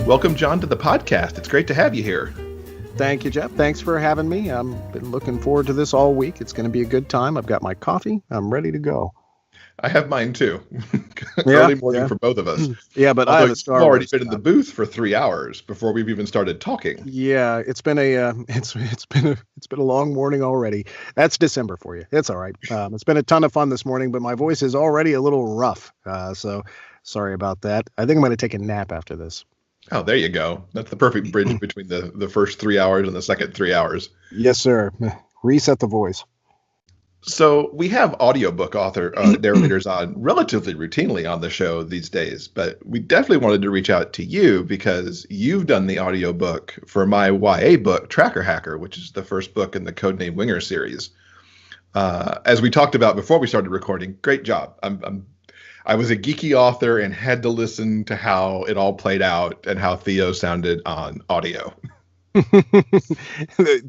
Welcome, John, to the podcast. It's great to have you here. Thank you, Jeff. Thanks for having me. I've been looking forward to this all week. It's going to be a good time. I've got my coffee. I'm ready to go. I have mine too. Early morning for both of us. Yeah, but although I have a Star Wars. You've already Wars been in the booth for 3 hours before we've even started talking. Yeah, it's been a long morning already. That's December for you. It's all right. It's been a ton of fun this morning, but my voice is already a little rough. So sorry about that. I think I'm going to take a nap after this. Oh, there you go. That's the perfect bridge between the first 3 hours and the second 3 hours. Yes, sir. Reset the voice. So we have audiobook narrators on relatively routinely on the show these days, but we definitely wanted to reach out to you because you've done the audiobook for my YA book, Tracker Hacker, which is the first book in the Codename Winger series. As we talked about before we started recording, great job. I was a geeky author and had to listen to how it all played out and how Theo sounded on audio.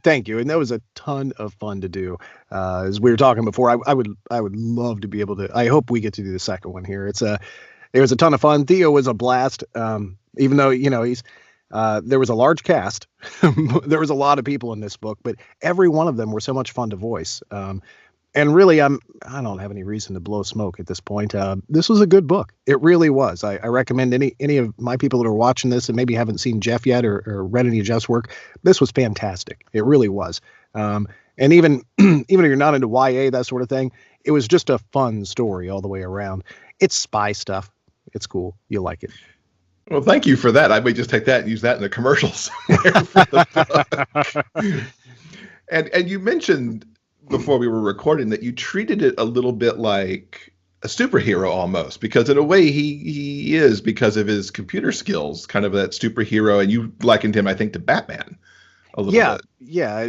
Thank you. And that was a ton of fun to do. As we were talking before, I would love to be able to. I hope we get to do the second one here. It was a ton of fun. Theo was a blast. Even though he's there was a large cast, there was a lot of people in this book, but every one of them were so much fun to voice. And really, I don't have any reason to blow smoke at this point. This was a good book. It really was. I recommend any of my people that are watching this and maybe haven't seen Jeff yet or read any of Jeff's work. This was fantastic. It really was. And even if you're not into YA, that sort of thing, it was just a fun story all the way around. It's spy stuff. It's cool. You'll like it. Well, thank you for that. I may just take that and use that in the commercial somewhere for the book. And you mentioned before we were recording that you treated it a little bit like a superhero almost, because in a way he is, because of his computer skills, kind of that superhero, and you likened him, I think, to Batman a little bit. Yeah.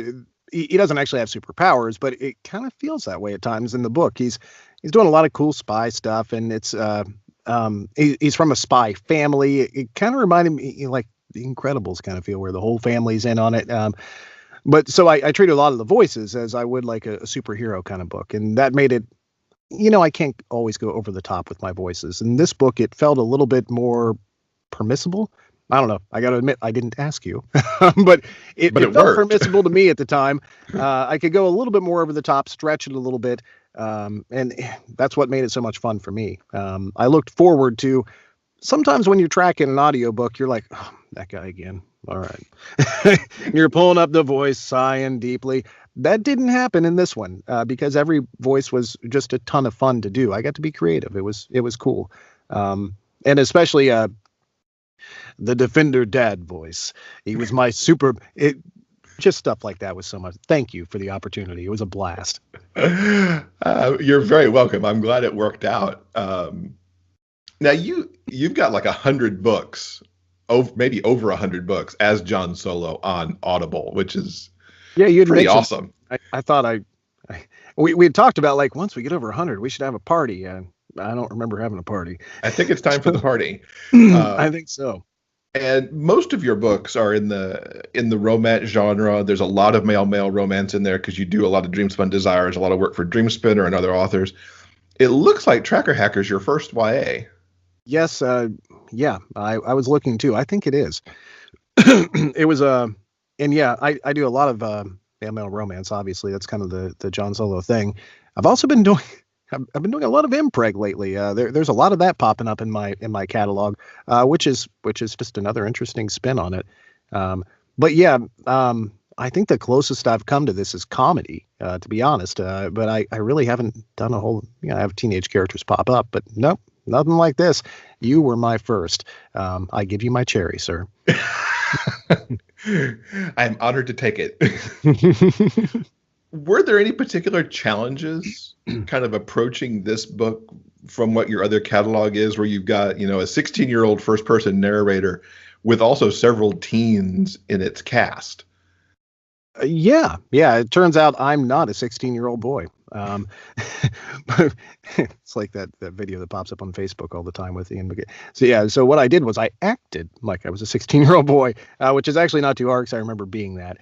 He doesn't actually have superpowers, but it kind of feels that way at times in the book. He's doing a lot of cool spy stuff, and it's he's from a spy family. It kind of reminded me like The Incredibles kind of feel, where the whole family's in on it. But so I treat a lot of the voices as I would like a superhero kind of book. And that made it, I can't always go over the top with my voices. In this book, it felt a little bit more permissible. I don't know. I got to admit, I didn't ask you, but it felt permissible to me at the time. I could go a little bit more over the top, stretch it a little bit. And that's what made it so much fun for me. I looked forward to, sometimes when you're tracking an audiobook, you're like, oh, that guy again. All right. You're pulling up the voice, sighing deeply. That didn't happen in this one because every voice was just a ton of fun to do. I got to be creative. It was cool. And especially the Defender Dad voice. He was my just stuff like that was so much. Thank you for the opportunity. It was a blast. You're very welcome. I'm glad it worked out. Now you've got like 100 books. Maybe over 100 books as John Solo on Audible, which is pretty awesome. I thought we had talked about, like, once we get over 100, we should have a party. I don't remember having a party. I think it's time for the party. I think so. And most of your books are in the romance genre. There's a lot of male romance in there because you do a lot of Dreamspin Desires, a lot of work for Dreamspinner and other authors. It looks like Tracker Hacker's your first YA. Yes, yeah, I was looking too. I think it is. It was and yeah, I do a lot of male romance. Obviously, that's kind of the John Solo thing. I've also been doing a lot of impreg lately. There's a lot of that popping up in my catalog, which is just another interesting spin on it. But yeah, I think the closest I've come to this is comedy, to be honest. But I really haven't done a whole. I have teenage characters pop up, but nope. Nothing like this. You were my first. I give you my cherry, sir. I'm honored to take it. Were there any particular challenges kind of approaching this book from what your other catalog is, where you've got, a 16-year-old first-person narrator with also several teens in its cast? Yeah. It turns out I'm not a 16-year-old boy. It's like that video that pops up on Facebook all the time with Ian McGee. So what I did was I acted like I was a 16-year-old boy, which is actually not too hard because I remember being that.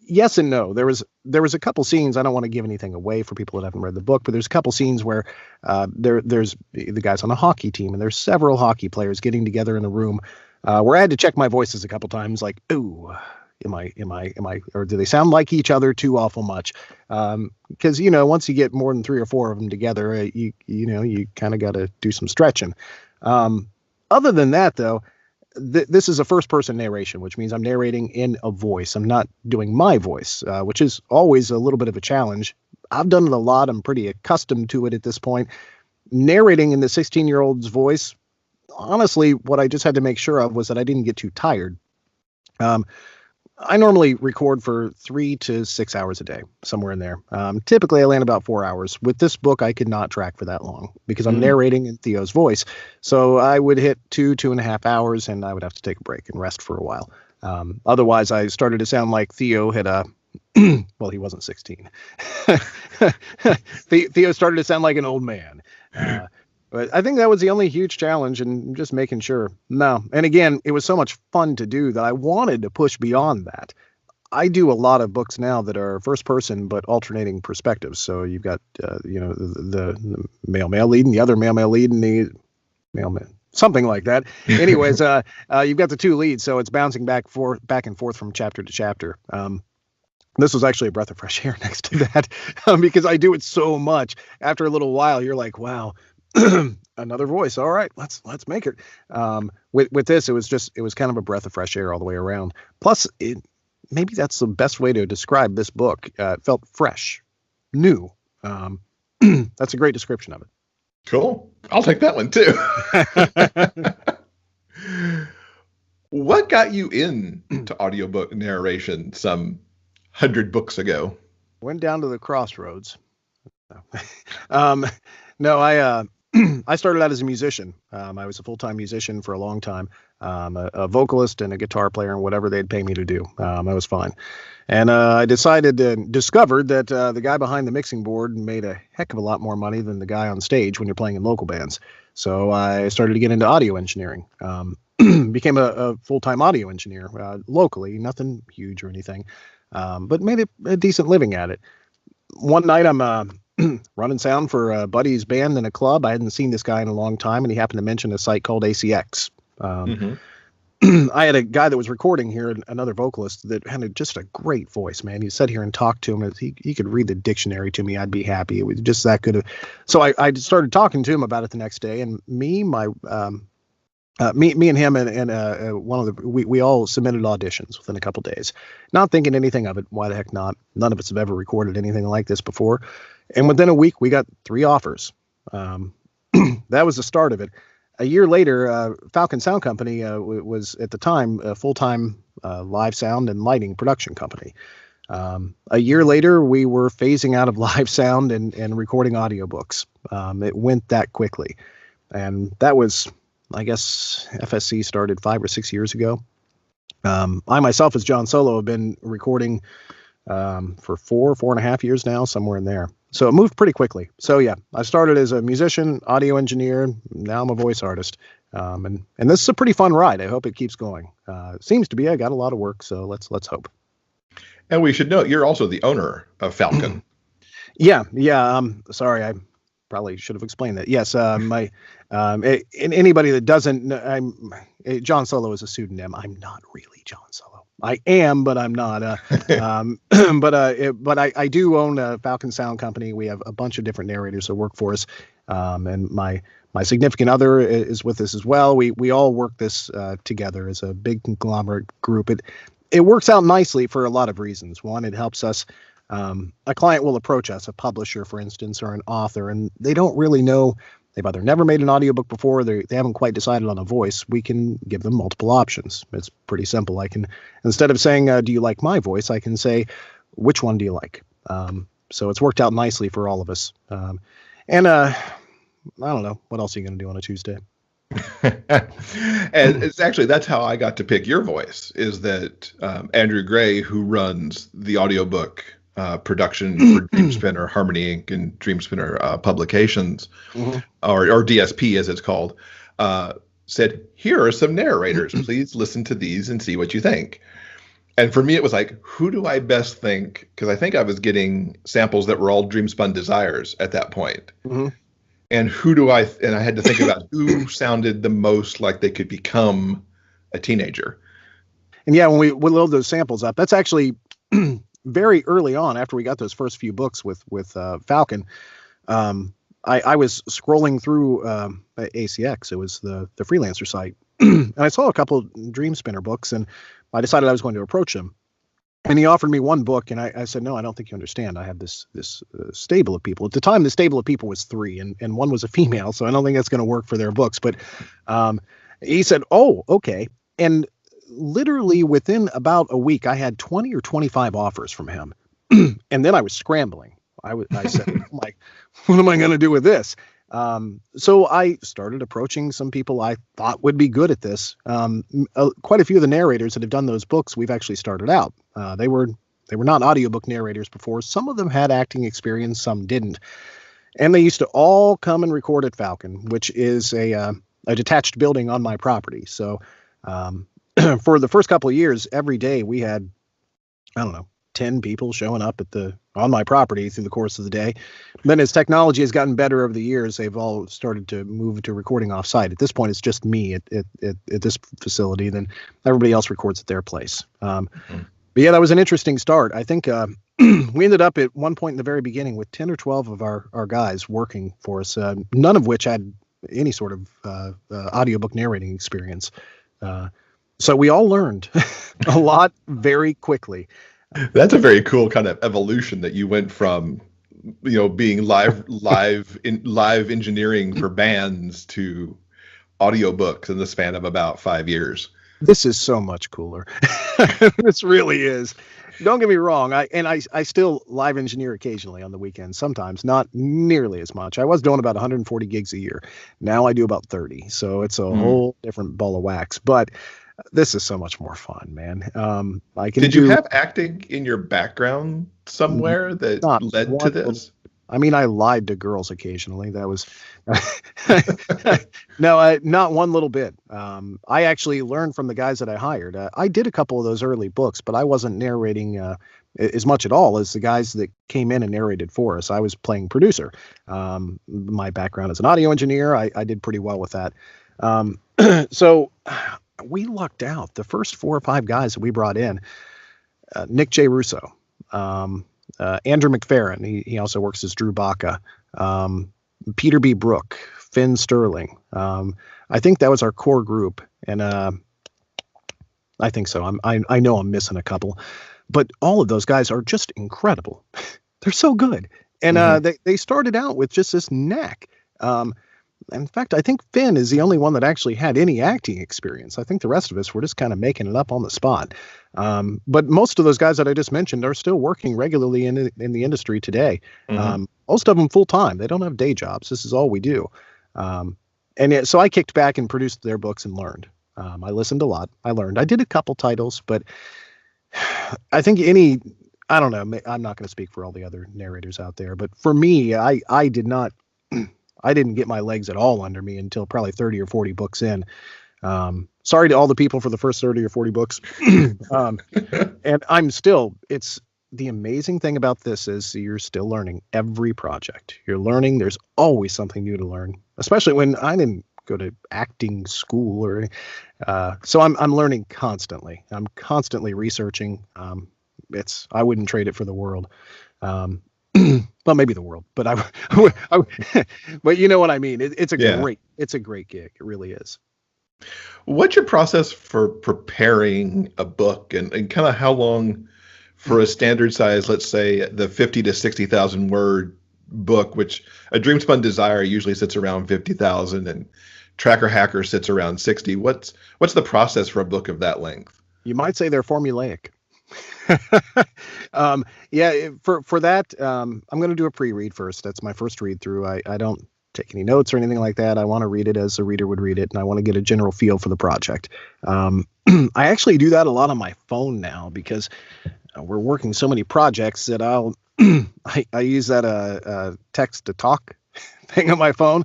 Yes and no. There was a couple scenes. I don't want to give anything away for people that haven't read the book, but there's a couple scenes where there's the guys on a hockey team, and there's several hockey players getting together in a room where I had to check my voices a couple times, like, ooh, or do they sound like each other too awful much? Because, once you get more than 3 or 4 of them together, you kind of got to do some stretching. Other than that, though, this is a first-person narration, which means I'm narrating in a voice. I'm not doing my voice, which is always a little bit of a challenge. I've done it a lot. I'm pretty accustomed to it at this point. Narrating in the 16-year-old's voice, honestly, what I just had to make sure of was that I didn't get too tired. I normally record for 3 to 6 hours a day, somewhere in there. Typically, I land about 4 hours. With this book, I could not track for that long because I'm narrating in Theo's voice. So I would hit 2.5 hours, and I would have to take a break and rest for a while. Otherwise, I started to sound like Theo had well, he wasn't 16. Theo started to sound like an old man. But I think that was the only huge challenge, and just making sure. No. And again, it was so much fun to do that I wanted to push beyond that. I do a lot of books now that are first person, but alternating perspectives. So you've got, the male lead and the other male lead and the male, something like that. Anyways, you've got the 2 leads. So it's bouncing back and forth from chapter to chapter. This was actually a breath of fresh air next to that, because I do it so much. After a little while, you're like, wow. Another voice. All right, let's make it. With this, it was kind of a breath of fresh air all the way around. Plus, maybe that's the best way to describe this book. It felt fresh, new. That's a great description of it. Cool. I'll take that one too. What got you into audiobook narration some 100 books ago? Went down to the crossroads. No, I started out as a musician. I was a full-time musician for a long time, a vocalist and a guitar player and whatever they'd pay me to do. I was fine. And I discovered that the guy behind the mixing board made a heck of a lot more money than the guy on stage when you're playing in local bands. So I started to get into audio engineering. Became a full-time audio engineer locally, nothing huge or anything, but made a decent living at it. One night I'm running sound for a buddy's band in a club. I hadn't seen this guy in a long time, and he happened to mention a site called ACX. I had a guy that was recording here, another vocalist that had just a great voice, man. You sit here and talk to him. He could read the dictionary to me. I'd be happy. It was just that good. So I started talking to him about it the next day, and me and him and one of the we all submitted auditions within a couple days, not thinking anything of it. Why the heck not? None of us have ever recorded anything like this before. And within a week, we got 3 offers. That was the start of it. A year later, Falcon Sound Company was at the time a full-time live sound and lighting production company. A year later, we were phasing out of live sound and recording audiobooks. It went that quickly. And that was, I guess, FSC started 5 or 6 years ago. I myself, as John Solo, have been recording for 4.5 years now, somewhere in there. So it moved pretty quickly. So yeah, I started as a musician, audio engineer. Now I'm a voice artist. And this is a pretty fun ride. I hope it keeps going. Seems to be. I got a lot of work, so let's hope. And we should note you're also the owner of Falcon. Yeah. Sorry, I probably should have explained that. Yes, anybody that doesn't, John Solo is a pseudonym. I'm not really John Solo. I am, but I'm not. But I do own a Falcon Sound Company. We have a bunch of different narrators that work for us, and my significant other is with us as well. We all work this together as a big conglomerate group. It works out nicely for a lot of reasons. One, it helps us. A client will approach us, a publisher, for instance, or an author, and they don't really know. They've either never made an audiobook before, they haven't quite decided on a voice. We can give them multiple options. It's pretty simple. I can, instead of saying, do you like my voice, I can say, which one do you like? So it's worked out nicely for all of us. And I don't know, what else are you going to do on a Tuesday? And it's actually, that's how I got to pick your voice, is that Andrew Gray, who runs the audiobook production for Dreamspinner, Harmony Inc. and Dreamspinner Publications, or DSP as it's called, said, here are some narrators. Please listen to these and see what you think. And for me, it was like, who do I best think? Because I think I was getting samples that were all Dreamspun Desires at that point. And and I had to think about who sounded the most like they could become a teenager. And yeah, when we load those samples up, that's actually very early on after we got those first few books with Falcon. I was scrolling through ACX. It was the freelancer site. And I saw a couple Dream Spinner books, and I decided I was going to approach him. And he offered me one book, and I said, no, I don't think you understand. I have this stable of people. At the time, the stable of people was 3, and one was a female, so I don't think that's going to work for their books. But he said, oh, okay. And literally within about a week, I had 20 or 25 offers from him. And then I was scrambling. I said, like, what am I going to do with this? So I started approaching some people I thought would be good at this. Quite a few of the narrators that have done those books, we've actually started out. They were not audiobook narrators before. Some of them had acting experience, some didn't. And they used to all come and record at Falcon, which is a detached building on my property. So for the first couple of years, every day we had, I don't know, 10 people showing up on my property through the course of the day. Then as technology has gotten better over the years, they've all started to move to recording off-site. At this point, it's just me at this facility. Then everybody else records at their place. But yeah, that was an interesting start. I think we ended up at one point in the very beginning with 10 or 12 of our guys working for us, none of which had any sort of audiobook narrating experience. So we all learned a lot very quickly. That's a very cool kind of evolution that you went from, being live engineering for bands to audiobooks in the span of about 5 years. This is so much cooler. This really is. Don't get me wrong. I still live engineer occasionally on the weekends, sometimes not nearly as much. I was doing about 140 gigs a year. Now I do about 30. So it's a whole different ball of wax, but this is so much more fun, man. Did you have acting in your background somewhere that led to this? I mean, I lied to girls occasionally. That was no, not one little bit. I actually learned from the guys that I hired. I did a couple of those early books, but I wasn't narrating as much at all as the guys that came in and narrated for us. I was playing producer. My background as an audio engineer, I did pretty well with that. So we lucked out. The first 4 or 5 guys that we brought in, Nick J. Russo, Andrew McFerrin, he also works as Drew Baca, Peter B. Brook, Finn Sterling. I think that was our core group. And I think so. I know I'm missing a couple. But all of those guys are just incredible. They're so good. And they started out with just this knack. In fact, I think Finn is the only one that actually had any acting experience. I think the rest of us were just kind of making it up on the spot. But most of those guys that I just mentioned are still working regularly in the industry today. Most of them full time. They don't have day jobs. This is all we do. So I kicked back and produced their books and learned. I listened a lot. I learned. I did a couple titles, but I think I don't know. I'm not going to speak for all the other narrators out there, but for me, I didn't get my legs at all under me until probably 30 or 40 books in. Sorry to all the people for the first 30 or 40 books. And it's the amazing thing about this is you're still learning every project. You're learning. There's always something new to learn, especially when I didn't go to acting school or so I'm learning constantly. I'm constantly researching. I wouldn't trade it for the world. Well, maybe the world, but but you know what I mean? It's a great gig. It really is. What's your process for preparing a book and kind of how long for a standard size, let's say the 50 to 60,000 word book, which a Dreamspun Desire usually sits around 50,000 and Tracker Hacker sits around 60. What's the process for a book of that length? You might say they're formulaic. For that, I'm going to do a pre-read first. That's my first read through. I don't take any notes or anything like that. I want to read it as a reader would read it, and I want to get a general feel for the project. I actually do that a lot on my phone now because we're working so many projects that I use that text to talk thing on my phone.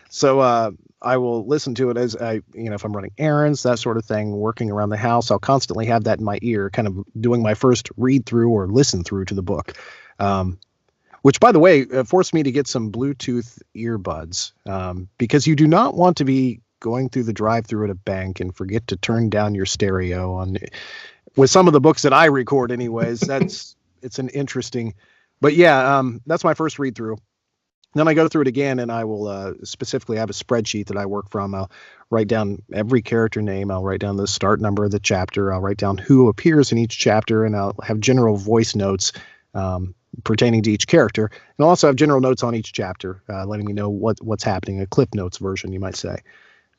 So I will listen to it as if I'm running errands, that sort of thing, working around the house. I'll constantly have that in my ear, kind of doing my first read through or listen through to the book, which, by the way, forced me to get some Bluetooth earbuds because you do not want to be going through the drive-thru at a bank and forget to turn down your stereo on with some of the books that I record anyways. It's an interesting, but yeah, that's my first read through. Then I go through it again, and I will specifically have a spreadsheet that I work from. I'll write down every character name. I'll write down the start number of the chapter. I'll write down who appears in each chapter, and I'll have general voice notes pertaining to each character. And I'll also have general notes on each chapter, letting me know what's happening, a Clip Notes version, you might say.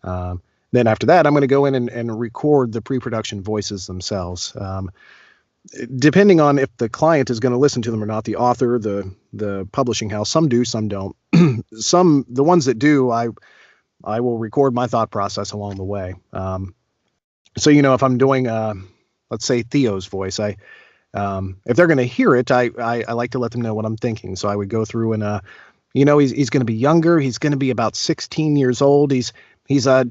Then after that, I'm going to go in and record the pre-production voices themselves. Depending on if the client is going to listen to them or not, the author, the publishing house, some do, some don't. The ones that do, I will record my thought process along the way. So, if I'm doing, let's say Theo's voice, if they're going to hear it, I like to let them know what I'm thinking. So I would go through and, he's going to be younger. He's going to be about 16 years old. He's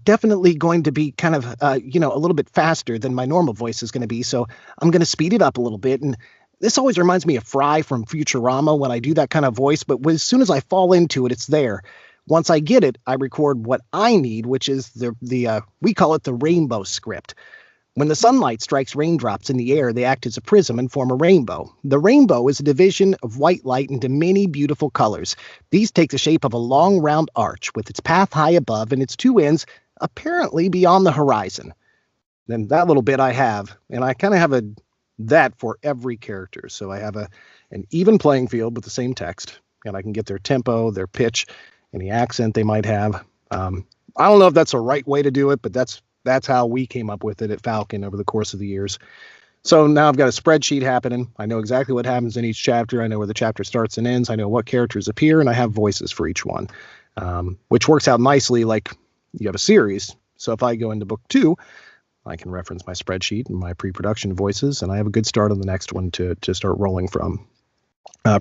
definitely going to be kind of, a little bit faster than my normal voice is going to be. So I'm going to speed it up a little bit. And this always reminds me of Fry from Futurama when I do that kind of voice. But as soon as I fall into it, it's there. Once I get it, I record what I need, which is we call it the rainbow script. When the sunlight strikes raindrops in the air, they act as a prism and form a rainbow. The rainbow is a division of white light into many beautiful colors. These take the shape of a long, round arch with its path high above and its two ends apparently beyond the horizon. Then that little bit I have, and I kind of have that for every character. So I have an even playing field with the same text, and I can get their tempo, their pitch, any accent they might have. I don't know if that's the right way to do it, but that's how we came up with it at Falcon over the course of the years. So now I've got a spreadsheet happening. I know exactly what happens in each chapter. I know where the chapter starts and ends. I know what characters appear, and I have voices for each one, which works out nicely like you have a series. So if I go into book 2, I can reference my spreadsheet and my pre-production voices, and I have a good start on the next one to start rolling from.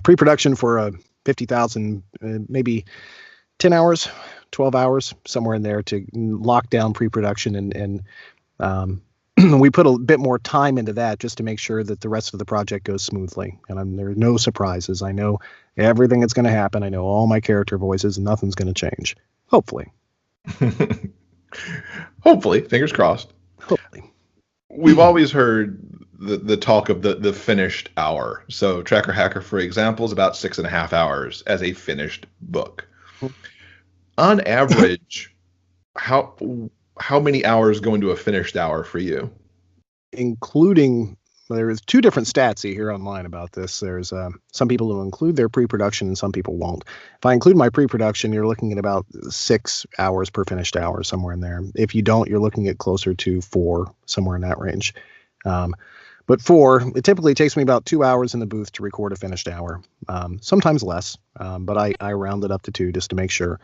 Pre-production for 50,000, maybe 10 hours, 12 hours, somewhere in there to lock down pre-production. And we put a bit more time into that just to make sure that the rest of the project goes smoothly. And there are no surprises. I know everything that's going to happen. I know all my character voices, and nothing's going to change. Hopefully. Hopefully. Fingers crossed. Hopefully. We've always heard the talk of the finished hour. So Tracker Hacker, for example, is about 6.5 hours as a finished book. On average, how many hours go into a finished hour for you? Including, there's 2 different stats you hear online about this. There's some people who include their pre-production and some people won't. If I include my pre-production, you're looking at about 6 hours per finished hour, somewhere in there. If you don't, you're looking at closer to 4, somewhere in that range. But 4, it typically takes me about 2 hours in the booth to record a finished hour, sometimes less, but I round it up to 2 just to make sure.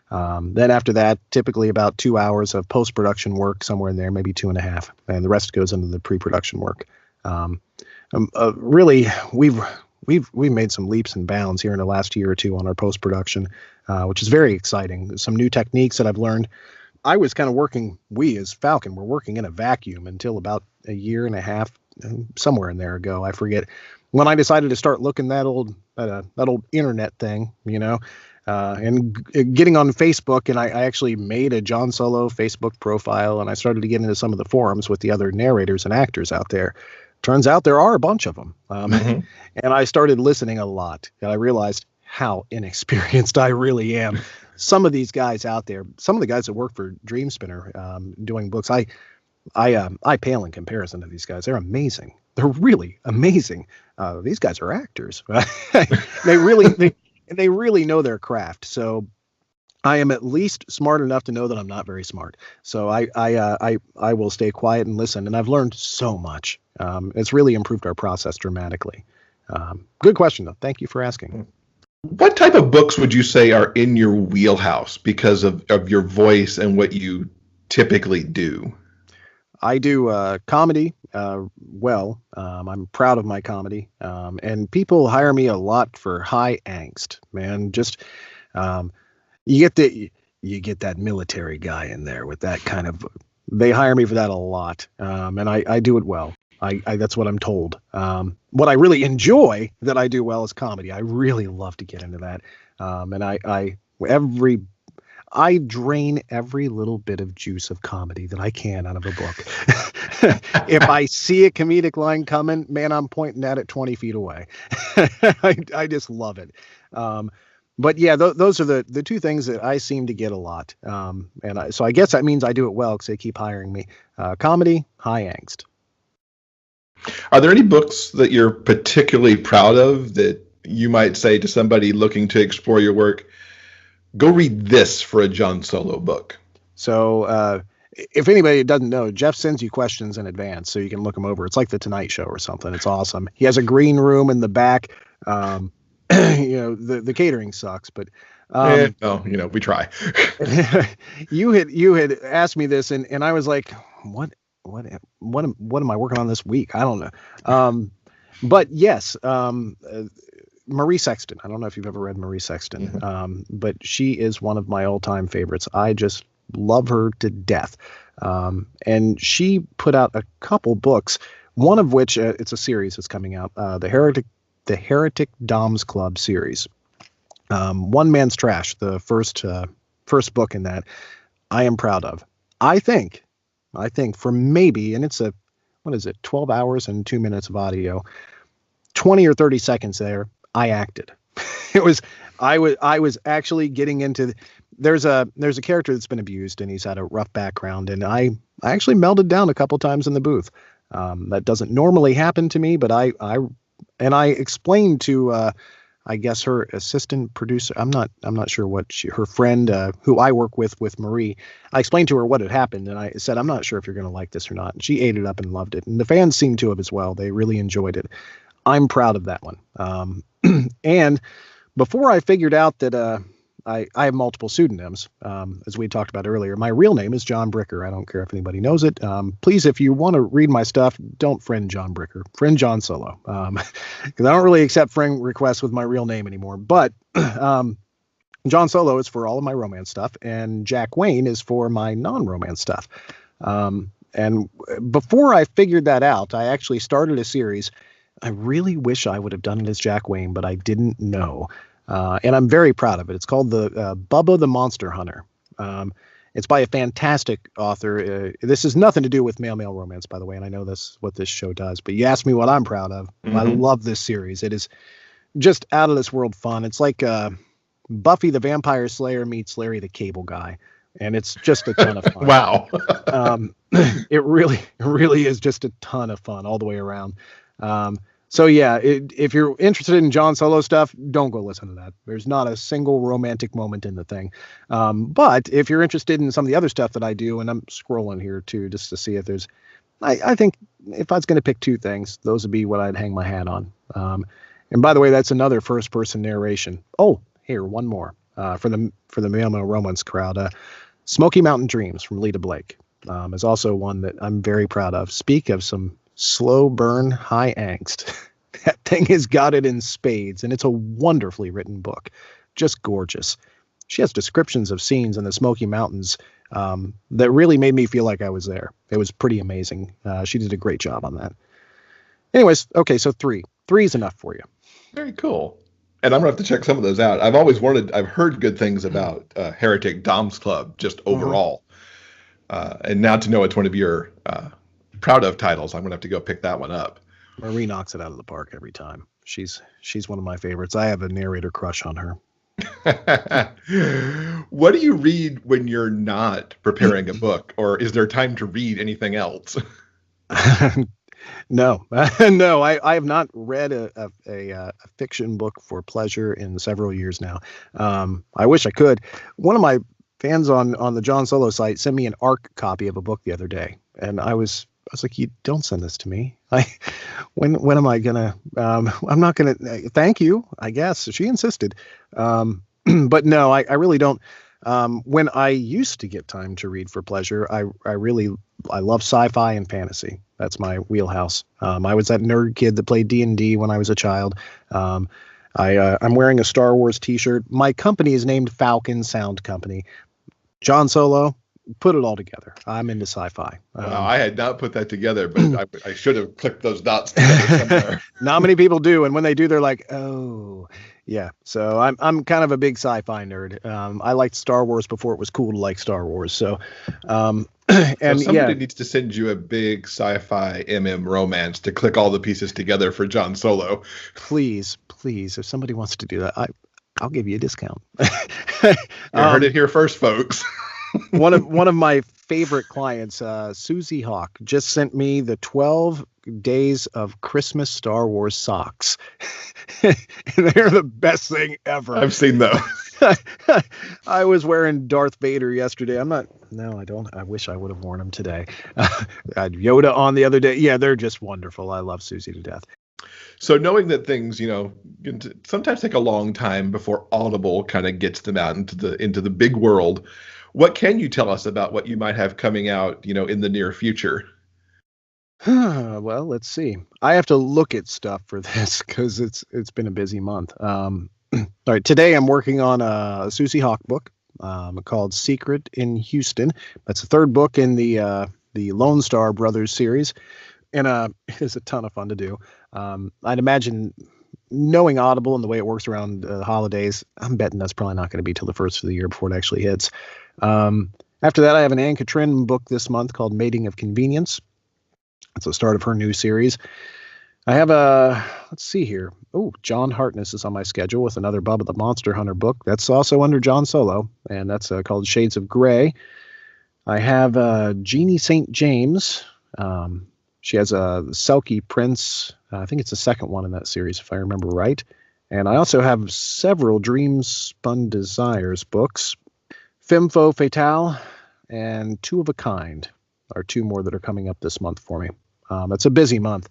Then after that, typically about 2 hours of post-production work, somewhere in there, maybe 2.5, and the rest goes into the pre-production work. Really, we've made some leaps and bounds here in the last year or 2 on our post-production, which is very exciting. Some new techniques that I've learned. I was kind of we as Falcon were working in a vacuum until about a year and a half, somewhere in there ago. I forget when I decided to start looking that old internet thing, and getting on Facebook, and I actually made a John Solo Facebook profile, and I started to get into some of the forums with the other narrators and actors out there. Turns out there are a bunch of them. And I started listening a lot, and I realized how inexperienced I really am. Some of these guys out there, some of the guys that work for Dream Spinner doing books, I pale in comparison to these guys. They're amazing. They're really amazing. These guys are actors. They really know their craft. So I am at least smart enough to know that I'm not very smart. So I will stay quiet and listen. And I've learned so much. It's really improved our process dramatically. Good question, though. Thank you for asking. What type of books would you say are in your wheelhouse because of your voice and what you typically do? I do comedy well. I'm proud of my comedy. And people hire me a lot for high angst, man. Just you get that military guy in there with that kind of, they hire me for that a lot. And I do it well. That's what I'm told. What I really enjoy that I do well is comedy. I really love to get into that. And I drain every little bit of juice of comedy that I can out of a book. If I see a comedic line coming, man, I'm pointing at it 20 feet away. I just love it. But yeah, those are the two things that I seem to get a lot. So I guess that means I do it well because they keep hiring me. Comedy, high angst. Are there any books that you're particularly proud of that you might say to somebody looking to explore your work, go read this for a John Solo book? So if anybody doesn't know, Jeff sends you questions in advance so you can look them over. It's like the Tonight Show or something. It's awesome. He has a green room in the back. The catering sucks, but we try. You had asked me this, and I was like, what am I working on this week? I don't know. But yes, Marie Sexton. I don't know if you've ever read Marie Sexton, Mm-hmm. but she is one of my all-time favorites. I just love her to death. And she put out a couple books, one of which it's a series that's coming out, the Heretic Doms Club series. One Man's Trash, the first book in that, I am proud of. I think for maybe, and it's 12 hours and 2 minutes of audio, 20 or 30 seconds there, I acted. I was actually getting into, there's a character that's been abused and he's had a rough background, and I actually melted down a couple times in the booth. That doesn't normally happen to me, but I explained to I guess her assistant producer, I'm not sure what her friend who I work with Marie, I explained to her what had happened, and I said, I'm not sure if you're going to like this or not. And she ate it up and loved it, and the fans seemed to have as well. They really enjoyed it. I'm proud of that one. And before I figured out that I have multiple pseudonyms, as we talked about earlier. My real name is John Bricker. I don't care if anybody knows it. Please, if you want to read my stuff, don't friend John Bricker. Friend John Solo. Because I don't really accept friend requests with my real name anymore. But John Solo is for all of my romance stuff, and Jack Wayne is for my non-romance stuff. And before I figured that out, I actually started a series. I really wish I would have done it as Jack Wayne, but I didn't know. And I'm very proud of it. It's called the Bubba the Monster Hunter. It's by a fantastic author. This has nothing to do with male romance, by the way, and I know that's what this show does. But you asked me what I'm proud of. Mm-hmm. I love this series. It is just out of this world fun. It's like Buffy the Vampire Slayer meets Larry the Cable Guy, and it's just a ton of fun. Wow. It really is just a ton of fun all the way around. So yeah, if you're interested in John Solo stuff, don't go listen to that. There's not a single romantic moment in the thing. But if you're interested in some of the other stuff that I do, and I'm scrolling here too, just to see if there's, I think if I was going to pick two things, those would be what I'd hang my hat on. And by the way, that's another first person narration. Oh, here, one more, for the male romance crowd. Smoky Mountain Dreams from Lita Blake, is also one that I'm very proud of. Speak of some slow burn, high angst. That thing has got it in spades, and it's a wonderfully written book. Just gorgeous. She has descriptions of scenes in the Smoky Mountains that really made me feel like I was there. It was pretty amazing. She did a great job on that. Anyways, okay, so three is enough for you. Very cool. And I'm gonna have to check some of those out. I've heard good things about Heretic Doms Club just overall. And now to know it's one of your proud of titles, I'm gonna have to go pick that one up. Marie knocks it out of the park every time. She's one of my favorites. I have a narrator crush on her. What do you read when you're not preparing a book, or is there time to read anything else? No, I have not read a fiction book for pleasure in several years now. I wish I could. One of my fans on the John Solo site sent me an ARC copy of a book the other day, and I was like, you don't send this to me. When am I gonna? I'm not gonna. Thank you, I guess. She insisted, but no, I really don't. When I used to get time to read for pleasure, I love sci-fi and fantasy. That's my wheelhouse. I was that nerd kid that played D&D when I was a child. I'm wearing a Star Wars t-shirt. My company is named Falcon Sound Company. John Solo, put it all together. I'm into sci-fi. I had not put that together, but I should have clicked those dots together somewhere. Not many people do, and when they do, they're like, oh, Yeah, so I'm kind of a big sci-fi nerd. I liked Star Wars before it was cool to like Star Wars. So, So and somebody yeah, needs to send you a big sci-fi romance to click all the pieces together for John Solo. please, if somebody wants to do that, I'll give you a discount. You heard it here first, folks. One of my favorite clients, Susie Hawk, just sent me the 12 days of Christmas Star Wars socks. They're the best thing ever. I've seen those. I was wearing Darth Vader yesterday. No, I don't. I wish I would have worn them today. I had Yoda on the other day. Yeah, they're just wonderful. I love Susie to death. So knowing that things, can sometimes take a long time before Audible kind of gets them out into the big world, what can you tell us about what you might have coming out, in the near future? Well, let's see. I have to look at stuff for this because it's been a busy month. All right, today I'm working on a Susie Hawk book called Secret in Houston. That's the third book in the Lone Star Brothers series, and it is a ton of fun to do. I'd imagine, knowing Audible and the way it works around the holidays, I'm betting that's probably not going to be till the first of the year before it actually hits. After that, I have an Anne Catrin book this month called Mating of Convenience. It's the start of her new series. I have let's see here. Oh, John Hartness is on my schedule with another Bubba the Monster Hunter book. That's also under John Solo, and that's called Shades of Grey. I have Jeannie St. James. She has a Selkie Prince. I think it's the second one in that series, if I remember right. And I also have several Dreams Spun Desires books. Femme Fatale and Two of a Kind are two more that are coming up this month for me. It's a busy month.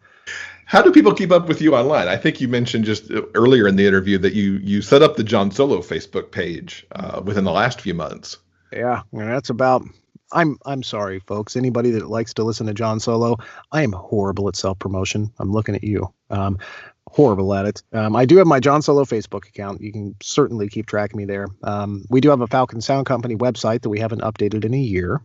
How do people keep up with you online? I think you mentioned just earlier in the interview that you set up the John Solo Facebook page within the last few months. Yeah, and that's about. I'm sorry, folks. Anybody that likes to listen to John Solo, I am horrible at self-promotion. I'm looking at you. Horrible at it. I do have my John Solo Facebook account. You can certainly keep track of me there. We do have a Falcon Sound Company website that we haven't updated in a year.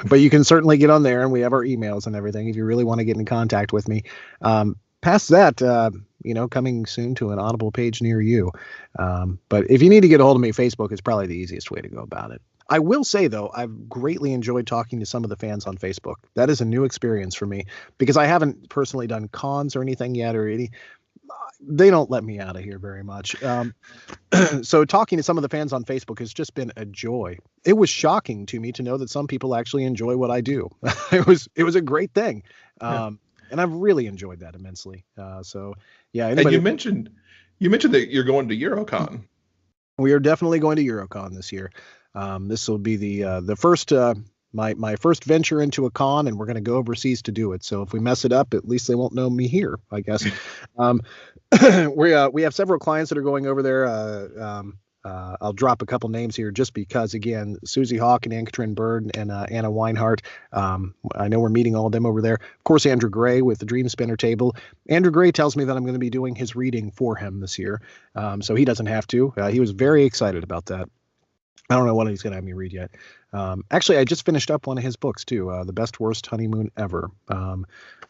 But you can certainly get on there, and we have our emails and everything if you really want to get in contact with me. Past that, coming soon to an Audible page near you. But if you need to get a hold of me, Facebook is probably the easiest way to go about it. I will say, though, I've greatly enjoyed talking to some of the fans on Facebook. That is a new experience for me because I haven't personally done cons or anything yet, they don't let me out of here very much. So talking to some of the fans on Facebook has just been a joy. It was shocking to me to know that some people actually enjoy what I do. It was a great thing. And I've really enjoyed that immensely. So yeah. And you mentioned that you're going to Eurocon. We are definitely going to Eurocon this year. This will be the first my first venture into a con, and we're going to go overseas to do it. So if we mess it up, at least they won't know me here, I guess. We have several clients that are going over there. I'll drop a couple names here just because, again, Susie Hawk and Anne Catrin Bird and Anna Weinhardt. I know we're meeting all of them over there. Of course, Andrew Gray with the Dream Spinner Table. Andrew Gray tells me that I'm going to be doing his reading for him this year, so he doesn't have to. He was very excited about that. I don't know what he's going to have me read yet. Actually, I just finished up one of his books, too, The Best Worst Honeymoon Ever.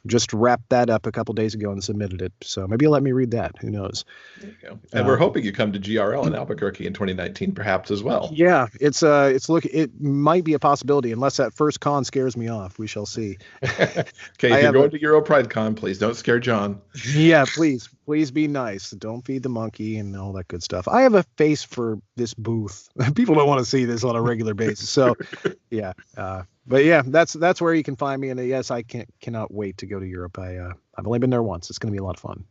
Just wrapped that up a couple days ago and submitted it. So maybe he'll let me read that. Who knows? There you go. And we're hoping you come to GRL in Albuquerque in 2019, perhaps, as well. Yeah, it might be a possibility unless that first con scares me off. We shall see. Okay, if you're going to Euro Pride Con, please don't scare John. Yeah, please be nice. Don't feed the monkey and all that good stuff. I have a face for this booth. People don't want to see this on a regular basis. So, yeah. But yeah, that's where you can find me. And yes, I cannot wait to go to Europe. I've only been there once. It's going to be a lot of fun.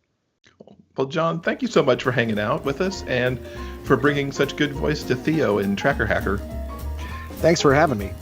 Cool. Well, John, thank you so much for hanging out with us and for bringing such good voice to Theo in Tracker Hacker. Thanks for having me.